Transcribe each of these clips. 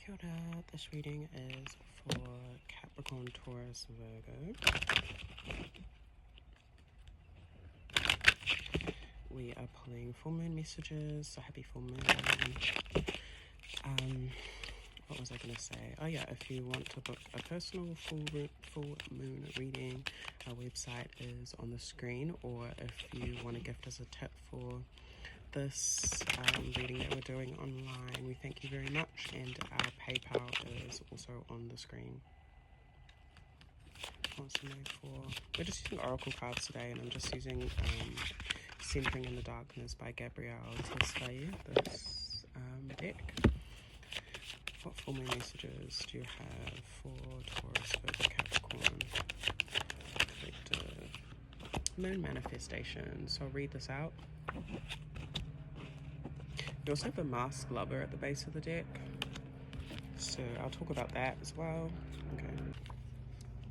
Kia ora. This reading is for Capricorn, Taurus, Virgo. We are pulling full moon messages, so happy full moon. What was I going to say? Oh yeah, if you want to book a personal full moon reading, our website is on the screen, or if you want to gift us a tip for this reading that we're doing online, we thank you very much, and our PayPal is also on the screen. We're just using oracle cards today, and I'm just using Centering in the Darkness by Gabrielle Tesfaye, this deck. What full moon messages do you have for Taurus, Virgo, Capricorn, collective moon manifestation? So I'll read this out. You also have a masked lover at the base of the deck, so I'll talk about that as well. Okay.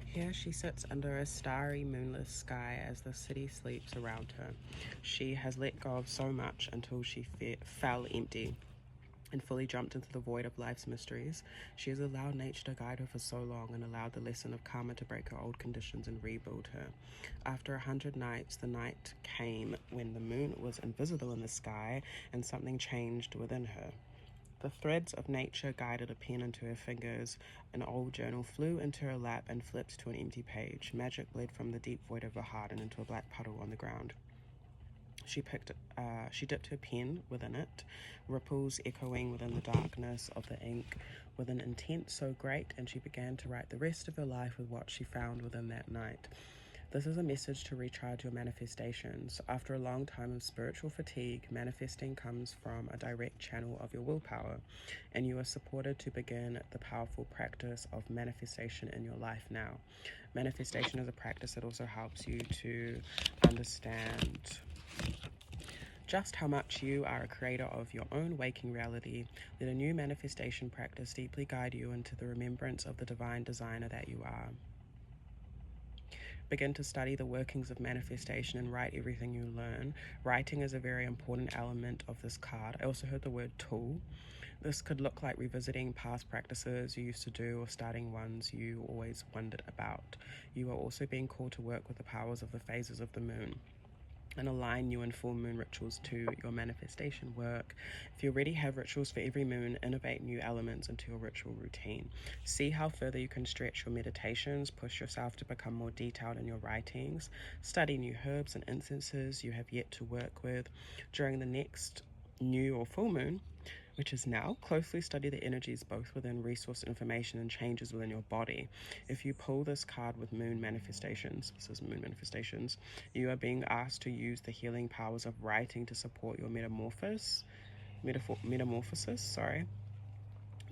Here she sits under a starry, moonless sky as the city sleeps around her. She has let go of so much until she fell empty and fully jumped into the void of life's mysteries. She has allowed nature to guide her for so long and allowed the lesson of karma to break her old conditions and rebuild her. After 100 nights, the night came when the moon was invisible in the sky and something changed within her. The threads of nature guided a pen into her fingers. An old journal flew into her lap and flipped to an empty page. Magic bled from the deep void of her heart and into a black puddle on the ground. She dipped her pen within it, ripples echoing within the darkness of the ink with an intent so great, and she began to write the rest of her life with what she found within that night. This is a message to recharge your manifestations. After a long time of spiritual fatigue, manifesting comes from a direct channel of your willpower, and you are supported to begin the powerful practice of manifestation in your life now. Manifestation is a practice that also helps you to understand just how much you are a creator of your own waking reality. Let a new manifestation practice deeply guide you into the remembrance of the divine designer that you are. Begin to study the workings of manifestation and write everything you learn. Writing is a very important element of this card. I also heard the word tool. This could look like revisiting past practices you used to do or starting ones you always wondered about. You are also being called to work with the powers of the phases of the moon and align new and full moon rituals to your manifestation work. If you already have rituals for every moon, innovate new elements into your ritual routine. See how further you can stretch your meditations, push yourself to become more detailed in your writings, study new herbs and incenses you have yet to work with. During the next new or full moon, which is now, closely study the energies both within resource information and changes within your body. If you pull this card with moon manifestations, this is moon manifestations, you are being asked to use the healing powers of writing to support your metamorphosis.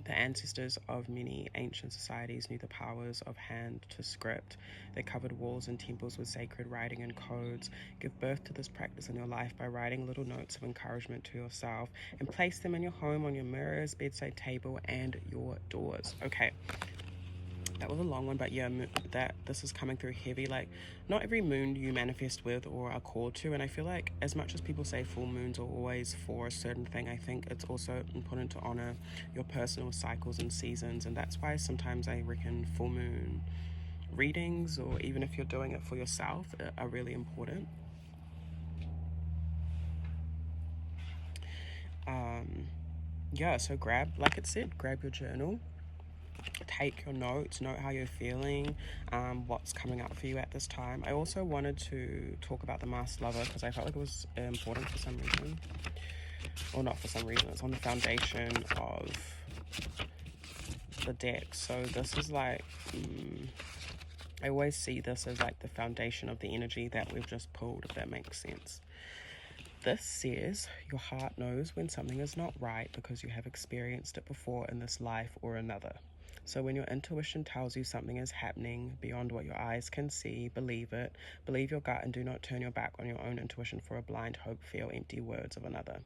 The ancestors of many ancient societies knew the powers of hand to script. They covered walls and temples with sacred writing and codes. Give birth to this practice in your life by writing little notes of encouragement to yourself and place them in your home, on your mirrors, bedside table, and your doors. Okay. That was a long one, but yeah, this is coming through heavy. Like, not every moon you manifest with or are called to, and I feel like as much as people say full moons are always for a certain thing, I think it's also important to honor your personal cycles and seasons, and that's why sometimes I reckon full moon readings, or even if you're doing it for yourself, are really important. Yeah, so like it said, grab your journal, take your notes, note how you're feeling, what's coming up for you at this time. I also wanted to talk about the masked lover because I felt like it was important for some reason, or not for some reason, it's on the foundation of the deck. So this is like, I always see this as like the foundation of the energy that we've just pulled, if that makes sense. This says your heart knows when something is not right because you have experienced it before in this life or another. So when your intuition tells you something is happening beyond what your eyes can see, believe it. Believe your gut and do not turn your back on your own intuition for a blind hope, fear, or empty words of another.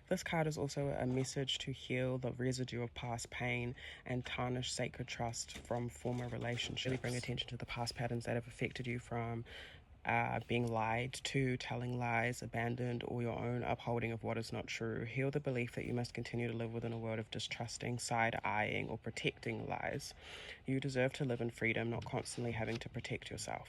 This card is also a message to heal the residue of past pain and tarnish sacred trust from former relationships. Really bring attention to the past patterns that have affected you from being lied to, telling lies, abandoned, or your own upholding of what is not true. Heal the belief that you must continue to live within a world of distrusting, side-eyeing, or protecting lies. You deserve to live in freedom, not constantly having to protect yourself.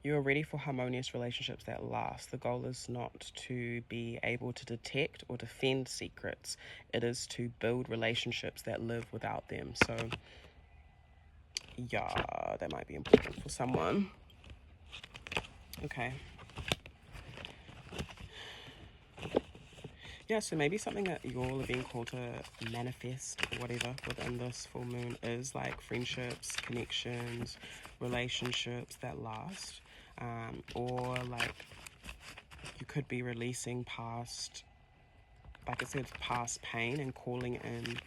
You are ready for harmonious relationships that last. The goal is not to be able to detect or defend secrets. It is to build relationships that live without them. So, yeah, that might be important for someone. Okay. Yeah, so maybe something that you're being called to manifest, whatever, within this full moon is like friendships, connections, relationships that last. Or like you could be releasing past, like I said, past pain and calling in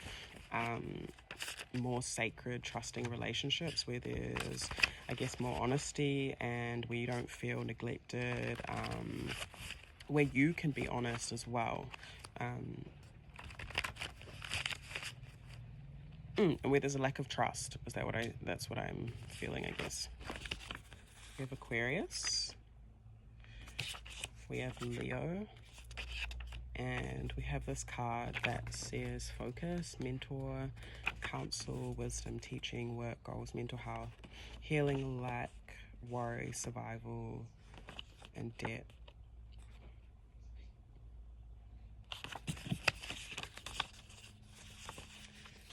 more sacred, trusting relationships where there's, I guess, more honesty and where you don't feel neglected, where you can be honest as well. And where there's a lack of trust. That's what I'm feeling, I guess. We have Aquarius. We have Leo. And we have this card that says focus, mentor, counsel, wisdom, teaching, work, goals, mental health, healing, lack, worry, survival, and debt.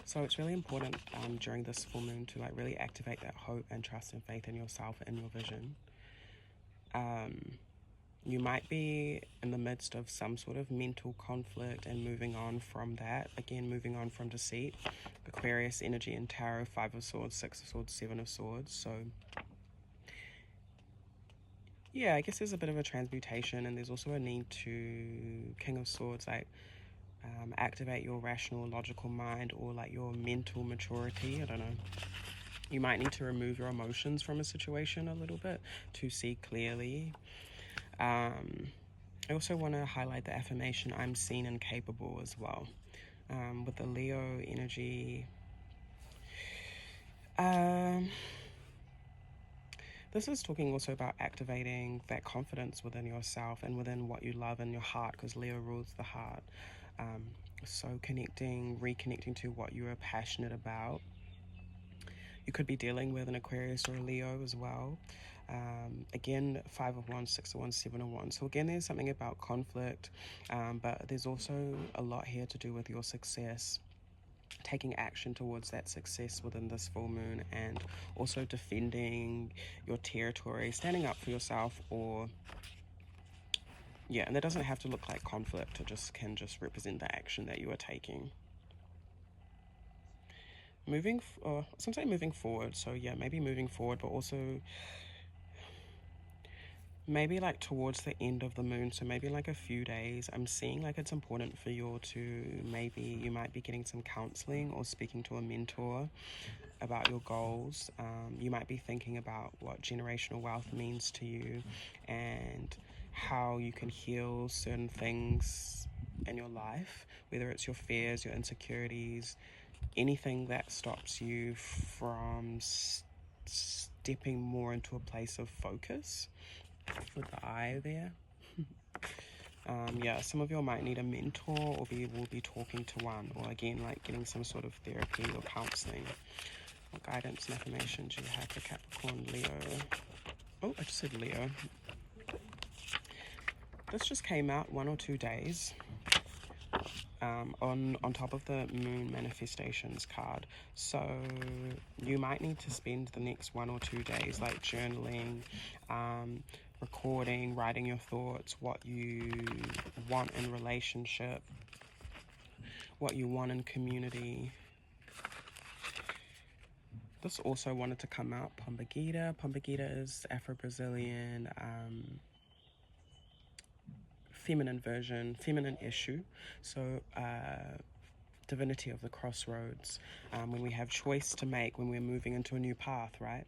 So it's really important during this full moon to like really activate that hope and trust and faith in yourself and your vision. You might be in the midst of some sort of mental conflict and moving on from that. Again, moving on from deceit. Aquarius energy in tarot, 5 of swords, 6 of swords, 7 of swords. So yeah, I guess there's a bit of a transmutation, and there's also a need to, King of Swords, like activate your rational, logical mind, or like your mental maturity. I don't know. You might need to remove your emotions from a situation a little bit to see clearly. I also want to highlight the affirmation, I'm seen and capable, as well. With the Leo energy, this is talking also about activating that confidence within yourself and within what you love in your heart, because Leo rules the heart. So reconnecting to what you are passionate about. You could be dealing with an Aquarius or a Leo as well. Again, 5 of Wands, 6 of Wands, 7 of Wands. So again, there's something about conflict, but there's also a lot here to do with your success, taking action towards that success within this full moon, and also defending your territory, standing up for yourself, or yeah, and that doesn't have to look like conflict. It can just represent the action that you are taking. Moving forward, so yeah, maybe moving forward, but also maybe like towards the end of the moon, so maybe like a few days. I'm seeing like it's important for you you might be getting some counseling or speaking to a mentor about your goals. You might be thinking about what generational wealth means to you and how you can heal certain things in your life, whether it's your fears, your insecurities, anything that stops you from stepping more into a place of focus, with the eye there. Yeah, some of you might need a mentor, or will be talking to one, or again like getting some sort of therapy or counseling. What guidance and affirmation do you have for Capricorn, Leo? Oh, I just said Leo. This just came out 1 or 2 days. On top of the moon manifestations card. So you might need to spend the next 1 or 2 days like journaling, recording, writing your thoughts, what you want in relationship, what you want in community. This also wanted to come out, Pombagita. Pombagita is Afro-Brazilian, feminine version, feminine issue. So divinity of the crossroads, when we have choice to make, when we're moving into a new path, right?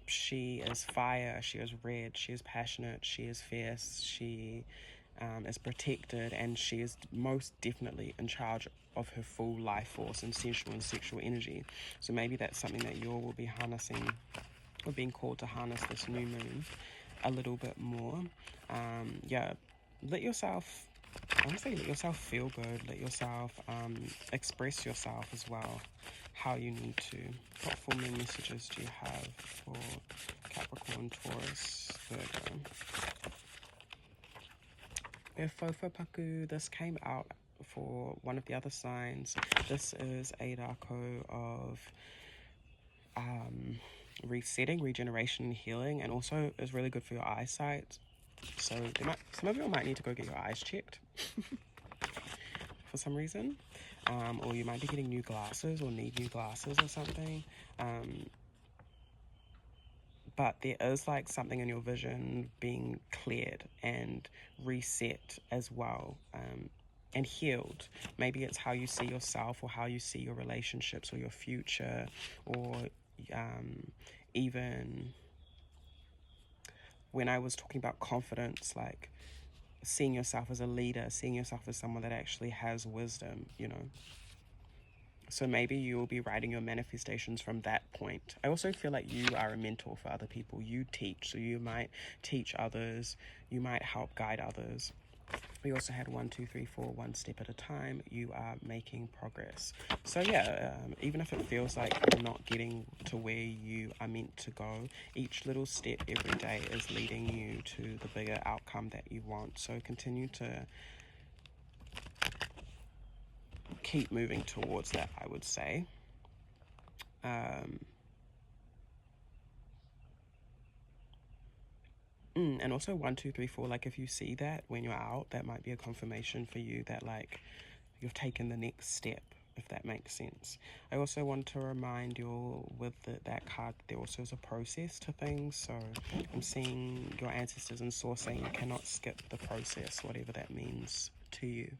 She is fire, she is red, she is passionate, she is fierce, she is protected, and she is most definitely in charge of her full life force and sensual and sexual energy. So maybe that's something that you will be harnessing or being called to harness this new moon a little bit more. Yeah, let yourself, honestly, let yourself feel good. Let yourself express yourself as well, how you need to. What full moon messages do you have for Capricorn, Taurus, Virgo? Fofa Paku, this came out for one of the other signs. This is a Darko of resetting, regeneration, and healing, and also is really good for your eyesight. So some of you might need to go get your eyes checked for some reason, or you might be getting new glasses or need new glasses or something. But there is like something in your vision being cleared and reset as well, and healed. Maybe it's how you see yourself or how you see your relationships or your future, or even when I was talking about confidence, like seeing yourself as a leader, seeing yourself as someone that actually has wisdom, you know. So maybe you will be writing your manifestations from that point. I also feel like you are a mentor for other people. You teach, so you might teach others, you might help guide others. We also had 1, 2, 3, 4, one step at a time. You are making progress. So yeah, even if it feels like you're not getting to where you are meant to go, each little step every day is leading you to the bigger outcome that you want. So continue to keep moving towards that, I would say. And also 1, 2, 3, 4, like if you see that when you're out, that might be a confirmation for you that like you've taken the next step, if that makes sense. I also want to remind you with that card, there also is a process to things. So I'm seeing your ancestors and source saying you cannot skip the process, whatever that means to you.